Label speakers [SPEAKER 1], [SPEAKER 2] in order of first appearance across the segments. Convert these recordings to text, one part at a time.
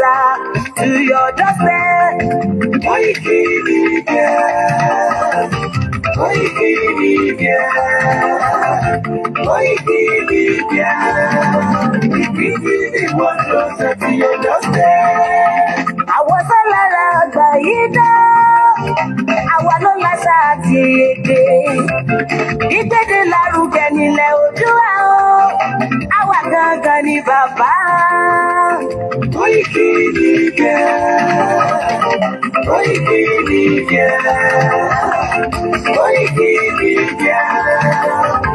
[SPEAKER 1] closer to your doorstep. Koiki Media, Koiki Media, Koiki Media. Bringing the world closer to your doorstep. Àwọn sọ́lára àgbà yìí dá, àwa ló láṣà àti èdè. Ìgbéde lárugẹ nílẹ̀ Oòduà o, àwa gangan ni bàbá. Koiki Media, Koiki Media, Koiki Media.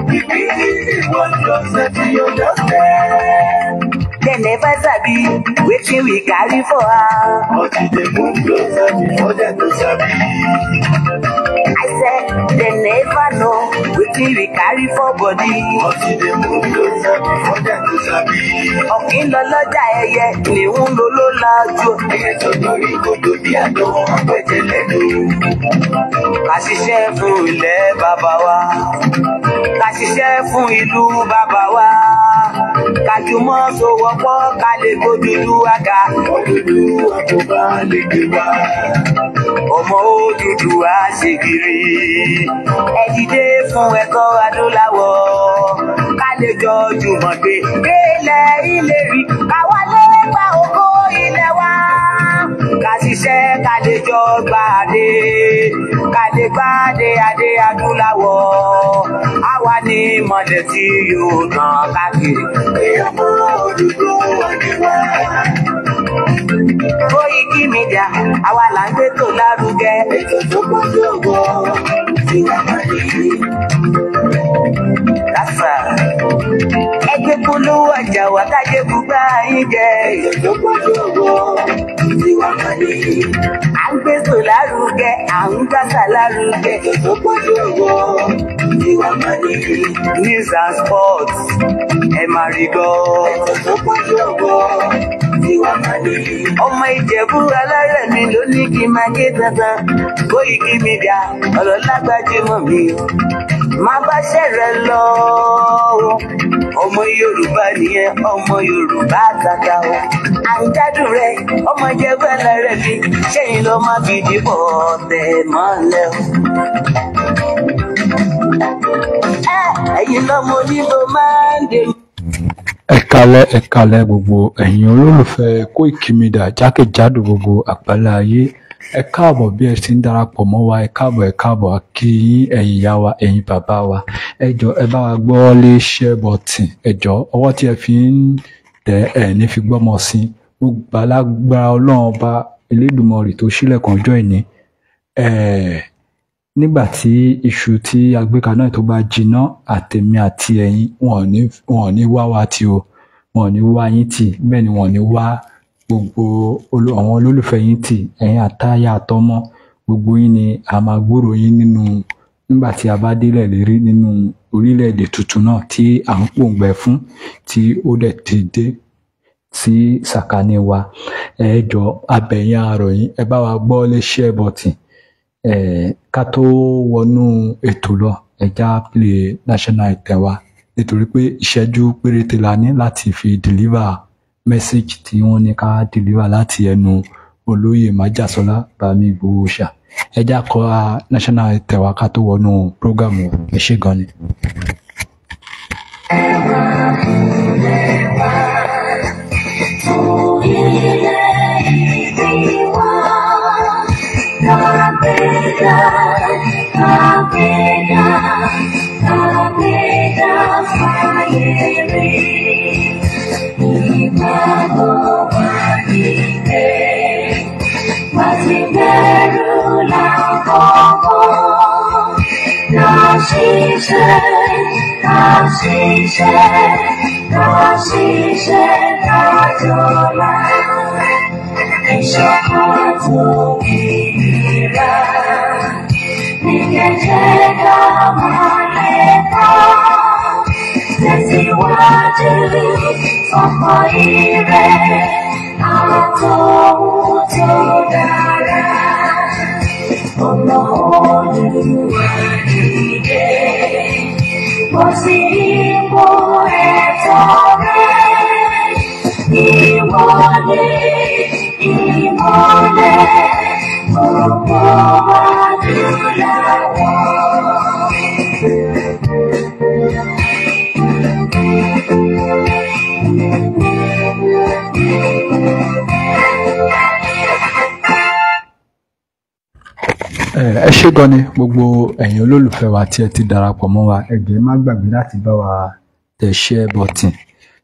[SPEAKER 1] Bringing the world closer to your doorstep. They never sabi wetin we carry for her. But they move closer before them to sabi. I said they never know wetin we carry for body. But they move closer before them to sabi. Ọ̀kín lọ lọ́jà ẹyẹ ni ń lo ló lájú. Ẹyẹ tó lórí kòtò bí àdó ọ̀pẹ̀jẹ̀ lẹ́nu. Ká ṣiṣẹ́ fún ilẹ̀ bàbá wa. Ká ṣiṣẹ́ fún ìlú bàbá wa. Kájùmọ̀ sowọ́pọ̀ ká lè gbódùdúwà ga. Odùduwà kò bá lè gbé wá. Ọmọ Odùduwà ṣe kiri. Ẹ dìde fún ẹ̀kọ́ adúláwọ̀. Ká lè jọ jùmọ̀ gbé délẹ̀ ìlérí. Ká wálé gba ògo ilẹ̀ wa. Ká ṣiṣẹ́ ká lè jọ gbàdé. Ká lè gbàdé adé adúláwọ̀. Àwa ni ìmọ̀lẹ̀ tí yóò tàn káàkiri. Ọmọ Odùduwà ni wá. Koiki Media, àwa là ń gbé tó lárugẹ. Ètò tó pọ̀jù ògbó tí wàá máa ní. Kásá. Ẹgbẹ́ polówó ọjà wà kájé gbúgbà yín jẹ. Ètò tó pọ̀jù ògbó tí wàá máa ní. À ń gbé tó lárugẹ, à ń gbàsà lárugẹ. Ètò tó pọ̀jù ògbó tí wàá máa ní. News and sports, ẹ máa rí gbọ́. Ètò tó pọ̀jù ògbó. Ọmọ Ìjẹ̀bú alárẹ̀ mi ló ní kí n máa ké dandan. Koiki Media ọ̀rọ̀ lágbájú mọ́ mi. Má bá ṣẹ̀rẹ̀ lọ. Ọmọ Yorùbá nìyẹn, ọmọ Yorùbá tata o. À ń jádùn rẹ̀, ọmọ Ìjẹ̀bú alárẹ̀ mi. Ṣẹ́yìn ló máa fi dìbò tẹ̀ mọ́lẹ̀ o. Ẹ̀yin lọ́mọ oníbò máa ń dè mí.
[SPEAKER 2] Ẹ kálẹ́ gbogbo ẹ̀yin olólùfẹ́ Koiki Media jákèjádò gbogbo àgbálá ayé. Ẹ káàbọ̀ bí ẹ ti ń darapọ̀ mọ́ wa. Ẹ káàbọ̀ kí yín ẹ̀yin ìyá wa, ẹ̀yin bàbá wa. Ẹ jọ̀ọ́ ẹ bá wa gbọ́ lé share button. Ẹ jọ̀ọ́ ọwọ́ tí ẹ fi ń tẹ̀ ẹ̀ ní fi gbọ́mọ sí. Gbogbo alágbára Ọlọ́run ọba Elédùmarè tó ṣílẹ̀kùn ọjọ́ ìní. Nígbà tí iṣu tí agbékaná tó bá jiná, àtèmi àti ẹ̀yin wọn ò ní wá wa tí o, wọn ò ní wá yín tì, bẹ́ẹ̀ ni wọn ò ní wá gbogbo àwọn olólùfẹ́ yín tì, ẹ̀yin àtáyà àtọmọ, gbogbo yín ni a máa gbúrò yín nígbà tí a bá délẹ̀ lérí nínú orílẹ̀-èdè tuntun náà tí à ń pòǹgbẹ fún, tí ó dẹ̀ ti dé sí sàkání wa. Ẹ jọ̀ọ́ abẹ̀yìn àròyìn, ẹ bá wa gbọ́ lé share button. Ká tó wọnú ètò lọ, ẹja play national anthem wa nítorí pé ìṣẹ́jú péréte la ní láti fi deliver message tí wọ́n ní ká deliver láti ẹnu olóyè Májàsọ́lá Bámi Ìgbòho Òòṣà. Ẹja kọ national anthem wa ká tó wọnú program wa. Ẹ ṣé gan ni.
[SPEAKER 3] Ìwọ́de
[SPEAKER 1] ọmọ adúláwọ̀.
[SPEAKER 2] Ẹ ṣé gan ni gbogbo ẹ̀yin olólùfẹ́ wa tí ẹ ti darapọ̀ mọ́ wa. Ẹ jọ̀ọ́ má gbàgbé láti bá wa tẹ share button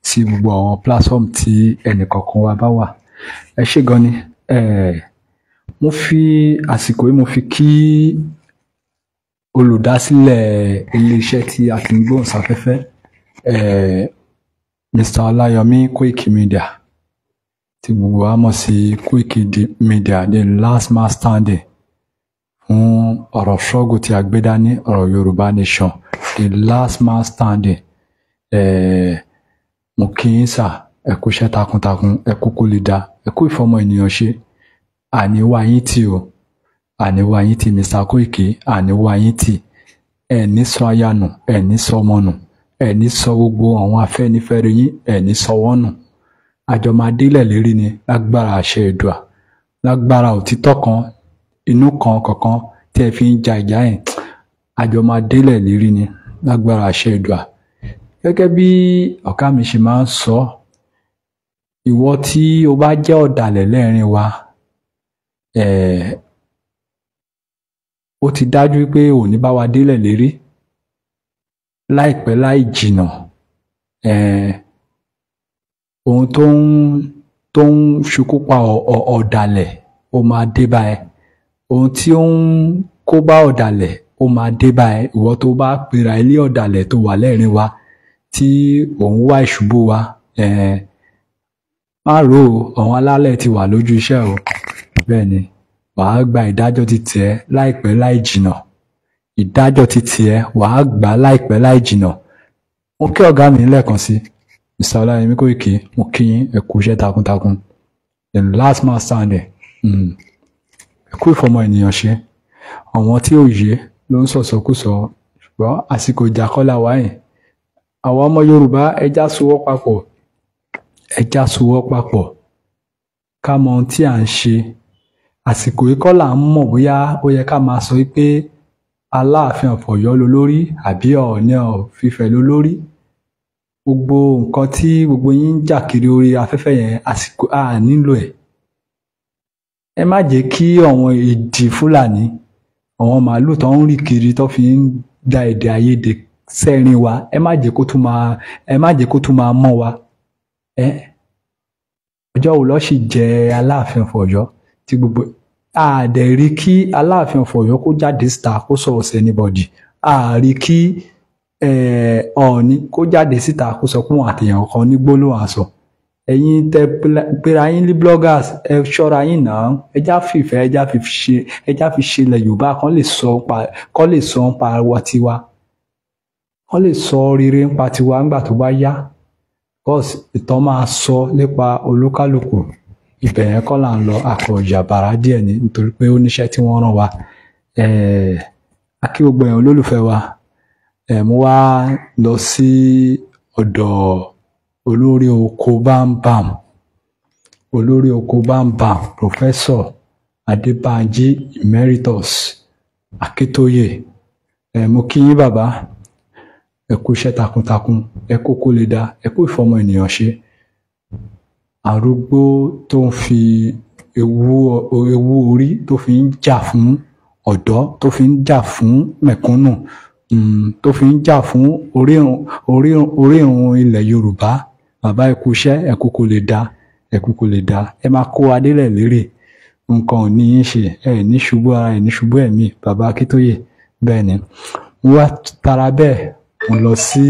[SPEAKER 2] sí gbogbo àwọn platform tí ẹnìkọ̀ọ̀kan wa bá wà. Ẹ ṣé gan ni. Mo fi àsìkò yìí mo fi kí olùdásílẹ̀ iléeṣẹ́ tí a ti ń gbóhùnsáfẹ́fẹ́ Mr. Ọláyọmí Koiki Media tí gbogbo wa mọ̀ sí Koiki Media, the last man standing fún ọ̀rọ̀ struggle tí a gbé dání, ọ̀rọ̀ Yorùbá Nation, the last man standing. Mo kí yín sà, ẹ kú iṣẹ́ takuntakun, ẹ kú kó lè dá, ẹ kú ìfọmọ ènìyàn ṣe. Àníwá yín tì o, àníwá yín tì Mr. Koiki, àníwá yín tì. Ẹ ní sọ aya nù, ẹ ní sọ ọmọ nù, ẹ ní sọ gbogbo àwọn afẹ́nifẹ́re yín, ẹ ní sọ wọ́n nù. Àjọ máa délẹ̀ lérí ni lágbára àṣẹ Èdùà, lágbára òtítọ́ kan, inú kan kankan tí ẹ fi ń ja ìjà yẹn, àjọ máa délẹ̀ lérí ni lágbára àṣẹ Èdùà. Gẹ́gẹ́ bí ọ̀gá mi ṣe máa ń sọ, ìwọ tí o bá jẹ́ ọ̀dàlẹ̀ lẹ́ẹ̀rin wa, ó ti dájú pé ò ní bá wa délẹ̀ lérí láìpẹ́ láì jìnà. Ohun tó ń ṣekú pa ọ̀dàlẹ̀ ó máa dé bá ẹ. Ohun tí ó ń kó bá ọ̀dàlẹ̀ ó máa dé bá ẹ. Ìwọ tó bá pera ilé ọ̀dàlẹ̀ tó wà lẹ́ẹ̀rin wa tí òun wá ìṣubú wa, má rò ó, àwọn alálẹ̀ ti wà lójú iṣẹ́ o. Bẹ́ẹ̀ ni, wàá gba ìdájọ́ ti tiẹ̀ láìpẹ́ láì jìnà. Ìdájọ́ ti tiẹ̀ wàá gbà láìpẹ́ láì jìnà. Mo kí ọ̀gá mi lẹ́ẹ̀kan sí, Mr. Ọláyọmí Koiki, mo kí yín, ẹ kú iṣẹ́ takuntakun. The last man standing. Ẹ kú ìfọmọ ènìyàn ṣe. Àwọn tí ò yé ló ń sọ̀sọ́kùsọ, ṣùgbọ́n àsìkò ìjà kọ́ la wà yìí. Àwọn ọmọ Yorùbá ẹja sowọ́ papọ̀, ẹja sowọ́ papọ̀, ká mọ ohun tí à ń ṣe. Àsìkò yìí kọ́ là ń mọ̀ bóyá ó yẹ ká máa sọ pé Aláàfin of Ọ̀yọ́ lolórí àbí Ọọ̀ni of Ifẹ̀ lolórí. Gbogbo nǹkan tí gbogbo yín ń jà kiri orí afẹ́fẹ́ yẹn, àsìkò nílò ẹ̀. Ẹ má jẹ́ kí àwọn ìdí Fúlàní, àwọn màálù tó ń rìn kiri tó fi ń da èdè àìyedè sẹ́rin wa, ẹ má jẹ́ kó tún máa mọ́ wa. Ọjọ́ wo ló sì jẹ Aláàfin of Ọ̀yọ́ tí gbogbo àdẹ̀ rí kí Aláàfin of Ọ̀yọ́ kó jáde síta kó sọ̀rọ̀ sí anybody. Àrí kí Ọọ̀ni kó jáde síta kó sọ pé wọn àtẹ̀yàn kan ní gbólóhùn àsọ. Ẹ̀yin tẹ pera yín ní bloggers, ẹ ṣọ́ra yín náà. Ẹjá fìfẹ́, ẹjá fi ṣe ilẹ̀ Yorùbá kán lè sọ nípa wa tiwa. Kán lè sọ rere nípa tiwa nígbà tó bá yá. Because ìtàn máa sọ nípa olúkálùkù. Ibẹ̀ yẹn kọ́ là ń lọ, àkọ̀ọ̀jà bàrà díẹ̀ ni nítorí pé ó níṣẹ́ tí wọ́n rán wa. A kí gbogbo èèyàn olólùfẹ́ wa. Mo wá lọ sí ọ̀dọ̀ olórí oko bámbàm, olórí oko bámbàm, Professor Adébánjí Emeritus Akíntóyè. Mo kí yín bàbá, ẹ kú iṣẹ́ takuntakun, ẹ kú kó lè dá, ẹ kú ìfọmọ ènìyàn ṣe. Arúgbó tó ń fi ewu orí tó fi ń jà fún ọ̀dọ́, tó fi ń jà fún mẹ̀kúnnù, tó fi ń jà fún orírun ilẹ̀ Yorùbá. Bàbá ẹ kú iṣẹ́, ẹ kú kó lè dá, ẹ kú kó lè dá. Ẹ máa kó wa délẹ̀ lérè. Nǹkan ò ní yín ṣe, ẹ ní ṣubú ara, ẹ ní ṣubú ẹ̀mí. Bàbá Akíntóyè, bẹ́ẹ̀ ni. Mo wá tara bẹ́ẹ̀, mo lọ sí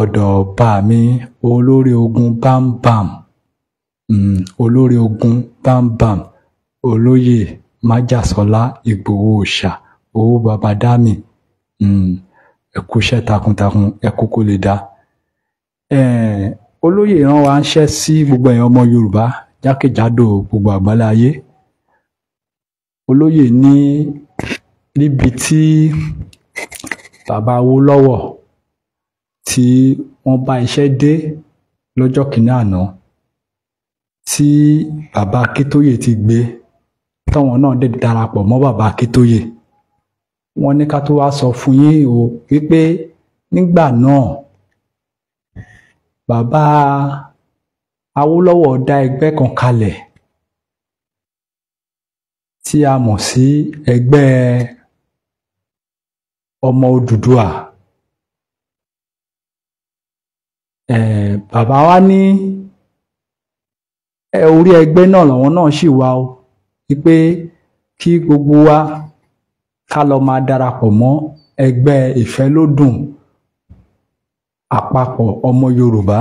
[SPEAKER 2] ọ̀dọ̀ bá mi olórí ogun bámbàm, olórí ogun bámbàm, olóyè Májàsọ́lá Ìgbòho Òòṣà, owó baba dámì. Ẹ kú iṣẹ́ takuntakun, ẹ kú kó lè dá. Olóyè rán wa ń ṣẹ́ sí gbogbo èèyàn ọmọ Yorùbá jákèjádò gbogbo àgbálá ayé. Olóyè ní níbi tí bàbá Awólọ́wọ̀ tí wọ́n bá iṣẹ́ dé lọ́jọ́ kìíní àná, tí bàbá Akíntóyè ti gbé táwọn náà dẹ̀ darapọ̀ mọ́ bàbá Akíntóyè. Wọ́n ní ká tó wá sọ fún yín o wípé nígbà náà bàbá Awólọ́wọ̀ dá ẹgbẹ́ kan kalẹ̀ tí a mọ̀ sí ẹgbẹ́ ọmọ Odùduwà. Bàbá wa ní orí ẹgbẹ́ náà làwọn náà ṣì wà o wípé kí gbogbo wa ká lọ máa darapọ̀ mọ́ ẹgbẹ́ ìfẹ́lódùn àpapọ̀ ọmọ Yorùbá.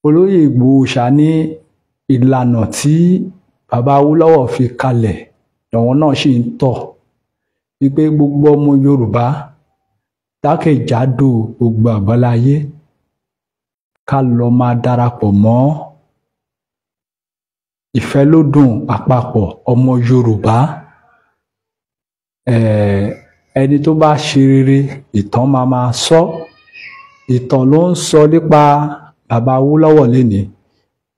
[SPEAKER 2] Olóyè Ìgbòho Òòṣà ní ìlànà tí bàbá Awólọ́wọ̀ fi kalẹ̀ làwọn náà ṣì ń tọ̀ wípé gbogbo ọmọ Yorùbá jákèjádò gbogbo àgbáláyé ká lọ máa darapọ̀ mọ́ ìfẹ́lódùn àpapọ̀ ọmọ Yorùbá. Ẹni tó bá ṣe rere ìtàn máa sọ. Ìtàn ló ń sọ nípa bàbá Awólọ́wọ̀ lénìí.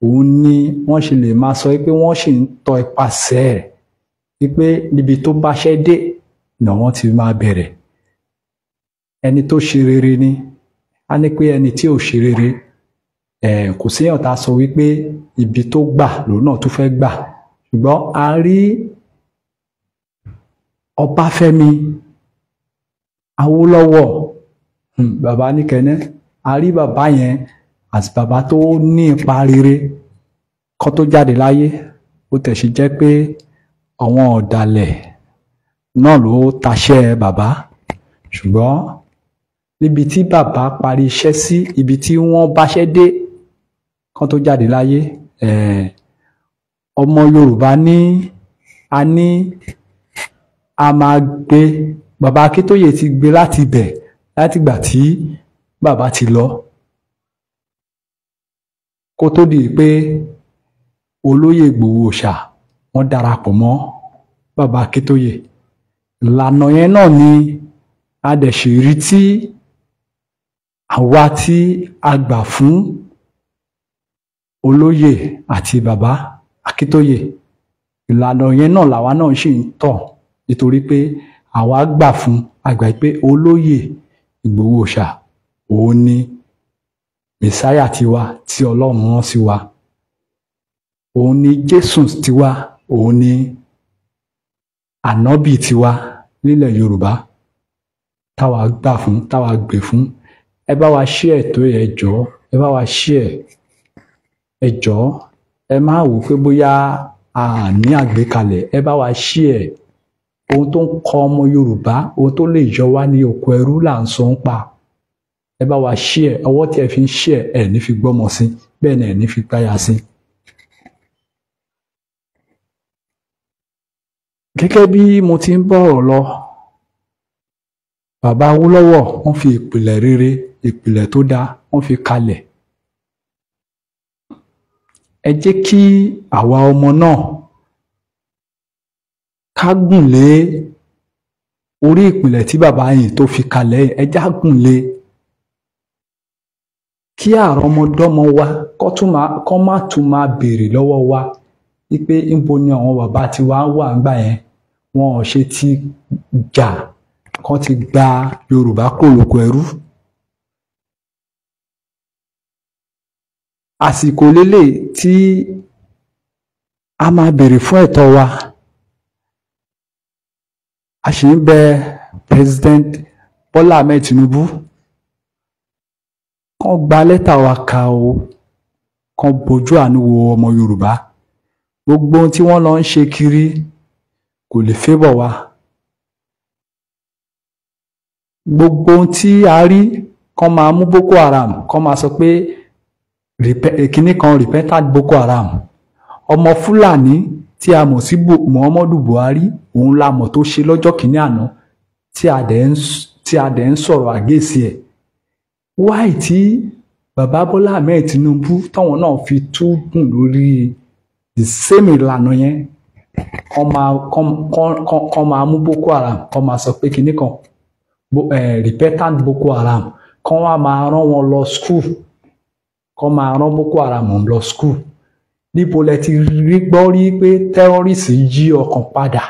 [SPEAKER 2] Òun ni wọ́n ṣe lè máa sọ pé wọ́n sì ń tọ ipasẹ̀ ẹ̀ wípé níbi tó báṣẹ́ dé ni wọ́n ti máa bẹ̀rẹ̀. Ẹni tó ṣe rere ni á ní pé ẹni tí ò ṣe rere kò séèyàn tá a sọ wípé ibi tó gbà lòun náà tún fẹ́ gbà. Ṣùgbọ́n a rí Ọbáfẹ́mi Awólọ́wọ̀, bàbá Níkẹ̀nẹ́, a rí bàbá yẹn àti bàbá tó ní ipa rere kó tó jáde láyé. Ó tẹ̀sí jẹ́ pé àwọn ọ̀dàlẹ̀ náà ló taṣẹ́ bàbá. Ṣùgbọ́n níbi tí bàbá parí iṣẹ́ sí, ibi tí wọ́n báṣẹ́ dé kó tó jáde láyé, ọmọ Yorùbá a máa gbé bàbá Akíntóyè ti gbé láti bẹ̀ láti ìgbà tí bàbá ti lọ kó tó di pé olóyè Ìgbòho Òòṣà wọ́n darapọ̀ mọ́ bàbá Akíntóyè. Ìlànà yẹn náà ni a dẹ̀ ṣì rí tí àwa tí a gbà fún olóyè àti bàbá Akíntóyè. Ìlànà yẹn náà làwa náà ṣì ń tọ̀ nítorí pé àwa gbà fún àgbà pé olóyè Ìgbòho Òòṣà òun ni mẹsáyà tiwa tí Ọlọ́run rán sí wa. Òun ni Jésù tiwa, òun ni ànábì tiwa nílẹ̀ Yorùbá táwa gbà fún, táwa gbè fún. Ẹ bá wa share tó ẹ jọ̀ọ́, ẹ bá wa share ẹ jọ̀ọ́. Ẹ má wò pé bóyá a ní àgbékalẹ̀, ẹ bá wa share. Ohun tó ń kọ ọmọ Yorùbá, ohun tó lè yọ wá ní oko ẹrú là ń sọ ń pa. Ẹ bá wa share. Ọwọ́ tí ẹ fi ń share ẹ ní fi gbọ́mọ sí, bẹ́ẹ̀ ni ẹ ní fi gbáyà sí. Gẹ́gẹ́ bí mo ti ń bọ̀rọ̀ lọ, bàbá Awólọ́wọ̀ wọ́n fi ìpìlẹ̀ rere, ìpìlẹ̀ tó dáa wọ́n fi kalẹ̀. Ẹ jẹ́ kí àwa ọmọ náà ká gùn lé orí ìpìlẹ̀ tí bàbá yìí tó fi kalẹ̀. Ẹ já gùn lé kí àrọ́mọdọ́mọ wa kó má tún máa béèrè lọ́wọ́ wa wípé níbo ni àwọn bàbá tiwa wà ńgbà yẹn. Wọn ò ṣe ti jà kán ti gba Yorùbá kúrò lóko ẹrú. Àsìkò lélẹ̀ tí a máa béèrè fún ẹ̀tọ́ wa. A ṣì ń bẹ President Bọ́lá Ahmed Tinubu kán gba lẹ́tà wa kà o, kán bojú àánú wo ọmọ Yorùbá. Gbogbo ohun tí wọ́n lọ ń ṣe kiri kò lè favour wa. Gbogbo ohun tí a rí, kán máa mú Boko Haram, kán máa sọ pé kinní kan repentant Boko Haram. Ọmọ Fúlàní tí a mọ̀ sí Muhammadu Buhari, òun la mọ̀ tó ṣe lọ́jọ́ kìíní àná tí a dẹ̀ ń sọ̀rọ̀ àgéṣì ẹ̀. Wáì tí bàbá Bọ́lá Ahmed Tinubu táwọn náà fi tún gùn lórí the same ìlànà yẹn, kán máa mú Boko Haram, kán máa sọ pé kinní kan repentant Boko Haram, kán wá máa rán wọn lọ school, kán máa rán Boko Haram lọ school. níbo lẹ ti rí gbọ́ rí pé tẹ́rọ́rìsì yí ọkàn padà?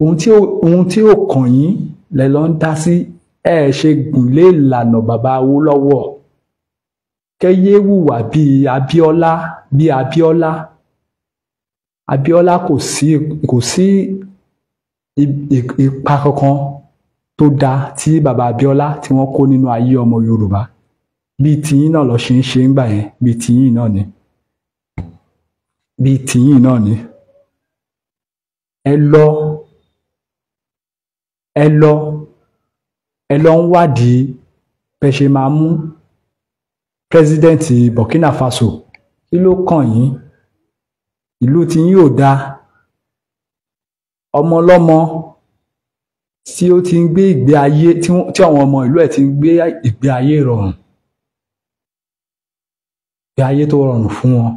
[SPEAKER 2] ohun tí ó kàn yín lẹ lọ ń dá sí. Ẹ ṣe gùn lé ìlànà bàbá Awólọ́wọ̀. Kẹ́yé hùwà bíi Abíọ́lá. Abíọ́lá kò sí ipa kankan tó dáa tí bàbá Abíọ́lá tí wọ́n kó nínú ayé ọmọ Yorùbá. Bíi tiyín náà lọ ṣe ń ṣe ńgbà yẹn, bíi tiyín náà ni. Ẹ lọ ń wádìí bẹ́ ṣe máa mú pírẹsidẹ́ǹtì Burkina Faso. Kí ló kàn yín? Ìlú tiyín ò dáa. Ọmọ ọlọ́mọ tí ó ti ń gbé ìgbé ayé tí àwọn ọmọ ìlú ẹ̀ ti ń gbé ìgbé ayé rọrùn, ìgbé ayé tó rọrùn fún wọn,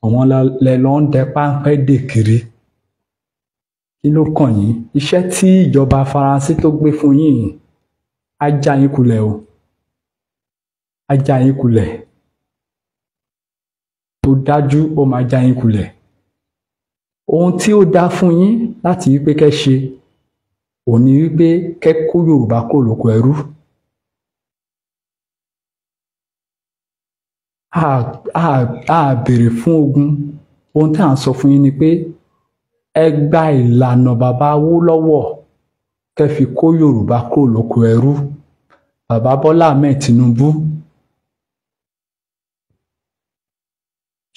[SPEAKER 2] àwọn lẹ lọ ń dẹ páńpẹ́ dè kiri. Kí ló kàn yín? Iṣẹ́ tí ìjọba Faransé tó gbé fún yín á já yín kulẹ̀ o. Á já yín kulẹ̀. Tó dájú ó máa já yín kulẹ̀. Ohun tí ó dá fún yín láti wípé kẹ́ ṣe òun ni wípé kẹ́ kó Yorùbá kúrò lóko ẹrú. A béèrè fún ogun. Ohun tí à ń sọ fún yín ni pé ẹ gba ìlànà bàbá Awólọ́wọ̀ kẹ́ fi kó Yorùbá kúrò lóko ẹrú. Bàbá Bọ́lá Ahmed Tinubu,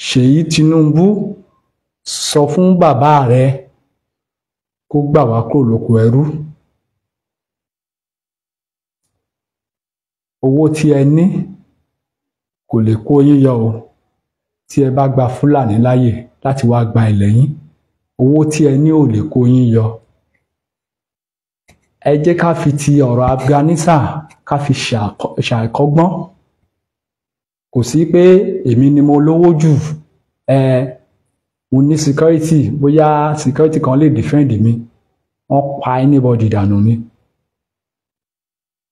[SPEAKER 2] Ṣèyí Tinubu sọ fún bàbá rẹ̀ kó gbà wá kúrò lóko ẹrú. Owó tí ẹ ní kò lè kó yín yọ o. Tí ẹ bá gba Fúlàní láyè láti wá gba ilẹ̀ yín, owó tí ẹ ní ò lè kó yín yọ. Ẹ jẹ́ ká fi ti ọ̀rọ̀ Afghanistan ká fi ṣàkọ́gbọ́n. Kò sí pé èmi ni mo lówó jù, mo ní security, bóyá security kan lè defend mi. Wọ́n pa anybody dànù ni.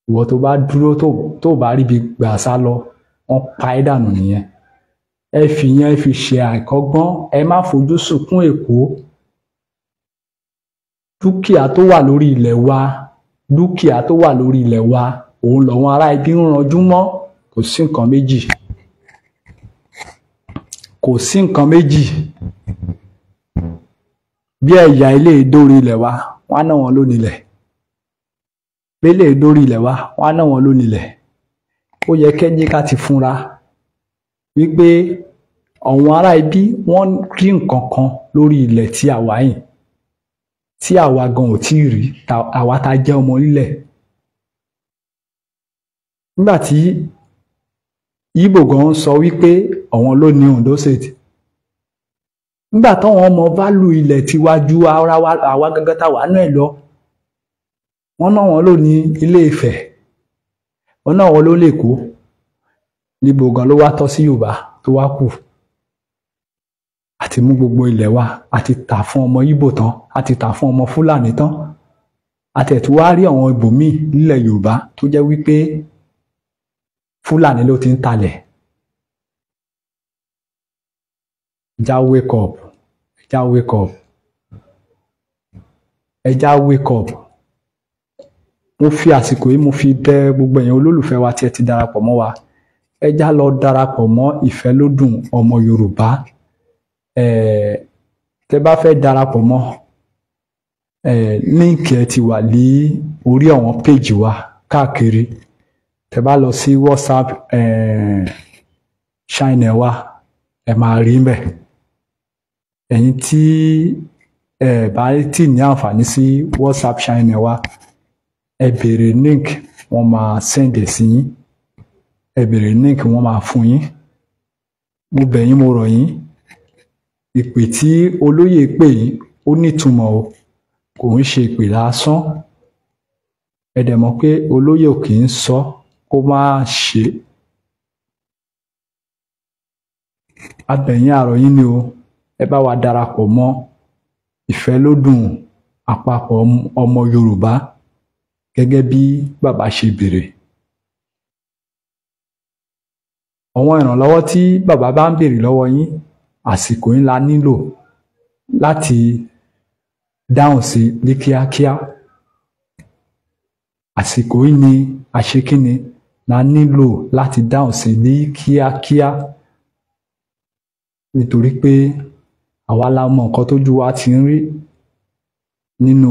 [SPEAKER 2] Ìwọ tó bá dúró tó bá ríbi gbà sá lọ, wọ́n pa ẹ́ dànù nìyẹn. Ẹ fi yẹn fi ṣe àìkọ́gbọ́n. Ẹ má fojú sunkún Èkó. Dúkìá tó wà lórí ilẹ̀ wa, òun lọ́wọ́n ará ibi ń ranjú mọ́. Kò sí nǹkan méjì. Bí ẹ̀yà ilé ìdórí ilẹ̀ wa, wọ́n á ná wọn ló nílẹ̀. Bí ilé ìdórí ilẹ̀ wa, wọ́n á ná wọn ló nílẹ̀. Ó yẹ kẹ́jẹ́ ká ti fúnra wípé àwọn ará ibi wọ́n rí nǹkan kan lórí ilẹ̀ tí àwa yìí, tí àwa gan ò tí ì rí, àwa tá jẹ́ ọmọ orílẹ̀. Nígbà tí Ìgbò gan sọ wípé àwọn ló ní Ondo State, nígbà táwọn ọmọ válù ilẹ̀ tiwájú àwa gangan táwa náà lọ, wọ́n náà wọn ló ní Ilé Ifẹ̀, wọ́n náà wọn ló l'Èkó. Níbo gan ló wá tọ́ sí Yorùbá tó wá kù? Àti mú gbogbo ilẹ̀ wa, àti tà fún ọmọ Ìgbò tán, àti tà fún ọmọ Fúlàní tán. Àtẹ̀tù wá rí àwọn ibòmíì nílẹ̀ Yorùbá tó jẹ́ wípé Fúlàní ló ti ń talẹ̀. Ẹja wake up. Mo fi àsìkò yìí mo fi bẹ̀ gbogbo ẹ̀yin olólùfẹ́ wa tí ẹ ti darapọ̀ mọ́ wa. Ẹja lọ darapọ̀ mọ́ Ìfẹ́lódùn ọmọ Yorùbá. Tẹ́ bá fẹ́ darapọ̀ mọ́, líǹkì ẹ ti wà ní orí àwọn péjì wa káàkiri. Tẹ́ bá lọ sí WhatsApp channel wa, ẹ máa rí ńbẹ̀. Ẹ̀yin tí bá tí ní àǹfààní sí WhatsApp channel wa, ẹ béèrè link, wọ́n máa send ẹ̀ sí yín. Ẹ béèrè link, wọ́n máa fún yín. Mo bẹ̀ yín, mo rọ̀ yín. Ìpè tí olóyè pè yín ó nítumọ̀ o, kò ń ṣe ìpè lásán. Ẹ dẹ̀ mọ̀ pé olóyè ò kì í sọ kó má ṣe. A bẹ̀ yín, a rọ̀ yín ni o. Ẹ bá wa darapọ̀ mọ́ Ìfẹ́lódùn àpapọ̀ ọmọ Yorùbá gẹ́gẹ́ bí bàbá ṣe béèrè. àwọn ìrànlọ́wọ́ tí bàbá bá ń béèrè lọ́wọ́ yín àsìkò yín la nílò láti dáhùn sí ní kíákíá. Àsìkò yìí ni àṣekínni la nílò láti dáhùn sí ní kíákíá, nítorí pé àwa la mọ nǹkan tójú wa ti ń rí nínú